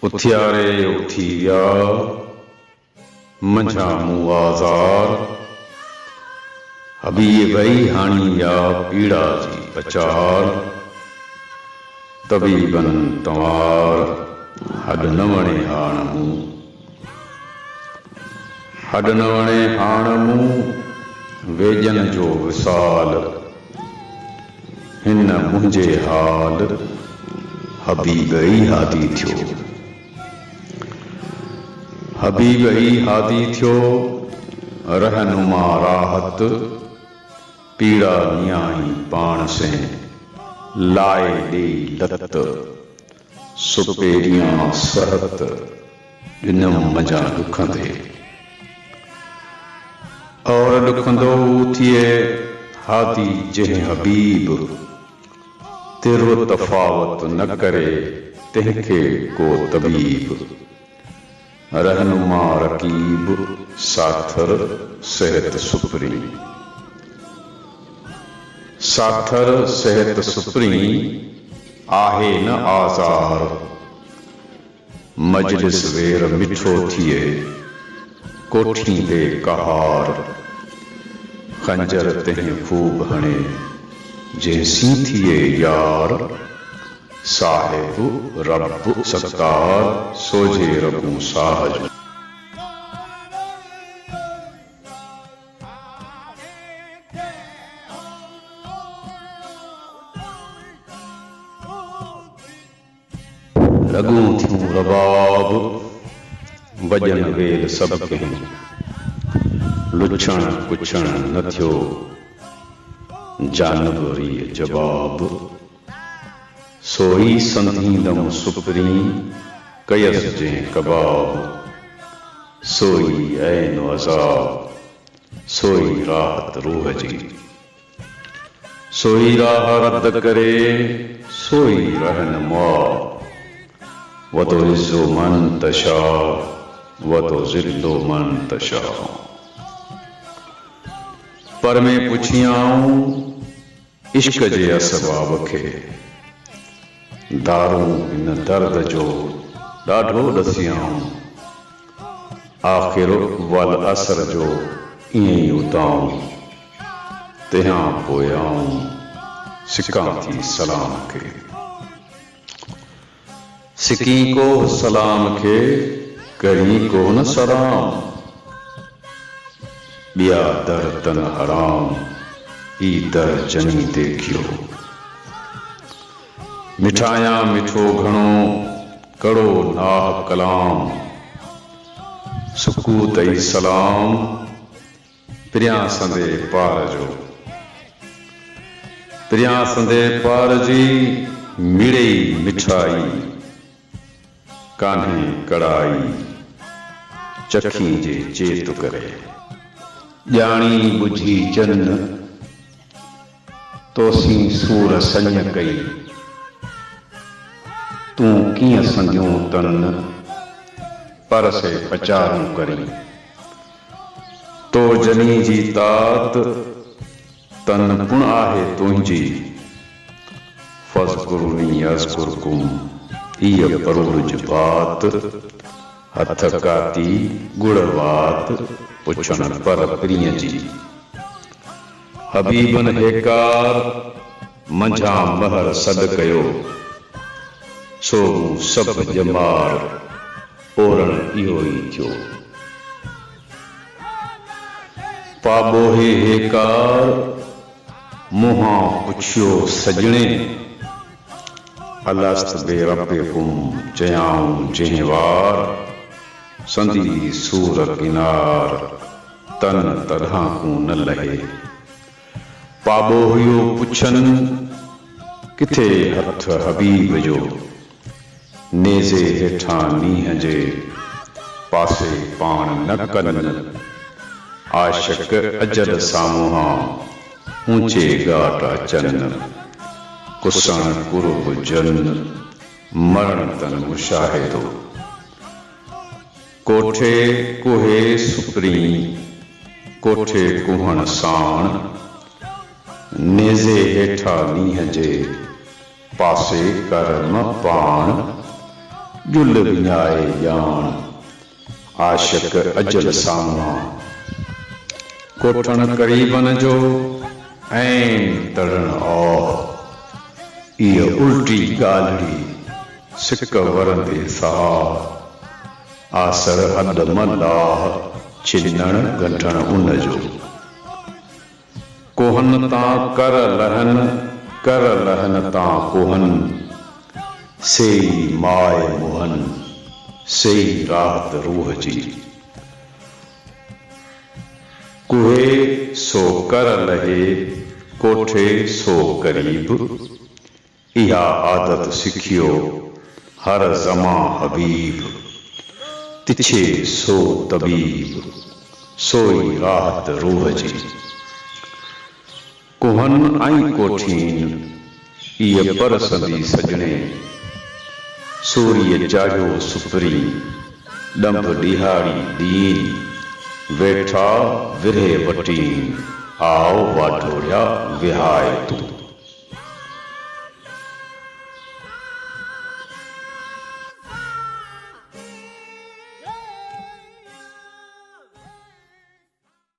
उथियारे उठी गया मंझा मुँह आजार, अभी भई हानी या पीड़ा जी पचार, तभी बन तवार हड न वणे हाण मूं, हड न वणे हाण मूं वेजन जो विसाल, हिन मुंहिंजे हाल हबीब ई हादी थियो, हबीब ई हादी थियो, रहनुमा राहत पीड़ा न्याई पाण से लाए ॾेई लत, सुपेरियां सहत ॾिनम मजा ॾुखंदे, और ॾुखंदो थिए हादी जंहिं हबीब, तिरो तफ़ावत न करे तंहिंखे को तबीब, रहनुमा रकीब साथर सेहत सुपरी, साथर सेहत सुपरी आहे न आज़ार, मजलिस वेर मिठो थिए कोठी दे कहार, खंजर तंहिं खूब हणे जैसी थिए यार, साहिब रब सत्तार सोझे रबू साहज, लॻूं थियूं रबाब वॼन वेल सभु कहिं, लुछण पुछण न थियो जानवरी जवाब, सोई संधींदम सुपरी कयस जंहिं कबाब, सोई ऐन अज़ाब सोई राहत रूह जी, सोई राह रद्द करे सोई रहनुमा, वतो इज़्ज़ो मन तशा वतो ज़िल्लो मन तशा, पर में पुछियाऊं इश्क जे असबाब खे, दारू इन दर्द जो ॾाढो ॾसियाऊं, आख़िर वल असर जो ईअं ई उताऊं, तंहिं पोइ आऊं सिकां थी सलाम खे, सिकी को सलाम खे करी को न सलाम, ॿिया दर तन हराम ई दर जनी देखियो, मिठाया मिठो घणो कड़ो नाह कलाम, सुकूत ई सलाम प्रिया संदे पार जो, प्रिया संदे पार जी मिड़ई मिठाई, कान्हे कड़ाई चखी जे चेत करे, ॼाणी बुझी जन तोसी सूर सञ कई, तूं कीअं संधियूं तन पर से पचारूं करी, तो जनी जी तात तन पुण आहे तुंहिंजी, फज़्कुरनी अज़्कुरकुम हीअ परूज बात, हथ काती गुड़ वात पुछण पर प्रिय जी, हबीबन हेकार मंझा महर सद कयो, सो सभु जमार ओरण इहो ई थियो, पाबोहे हेकार मुहां पुछियो सजणे, अलस्त बे रब्बिकुम चयाऊं जंहिं वार, संदी सूर किनार तन तॾहां कूं न लहे, पाबो हुयो पुछन किथे हथ हबीब जो, नेज़े हेठां नींहं जे पासे पाण न कन, आशिक अजल सामुहां ऊंचे घाट अचन, कुसण कुर्ब जन मरण तन मुशाहिदो, कोठे कुहे सुपरी कोठे कुहण साण, नेज़े हेठा नींहं जे पासे कर न पाण जुल विञाए ॼाण आशिक अजल सामा कोठण करीबन जो ऐं तड़न औह इहा उल्टी ॻाल्हिड़ी सिक वरंदे साह आसर हद मलाह छिनण गंठण उन जो कोहन तां कर लहन तां कोहन सेई माए मोहन सेई राहत रूह जी कुहे सो कर लहे कोठे सो करीब इहा आदत सिखियो हर ज़मां हबीब तिछे सो तबीब सोई राहत रूह जी कोहन ऐं कोठीन इहे परसंदी सजणे सूर्य जाॻियो सुपरी ॾंभ ॾिहाड़ी दीन वेठा विरहे वटीन आओ वाढोड़िया विहाए तूं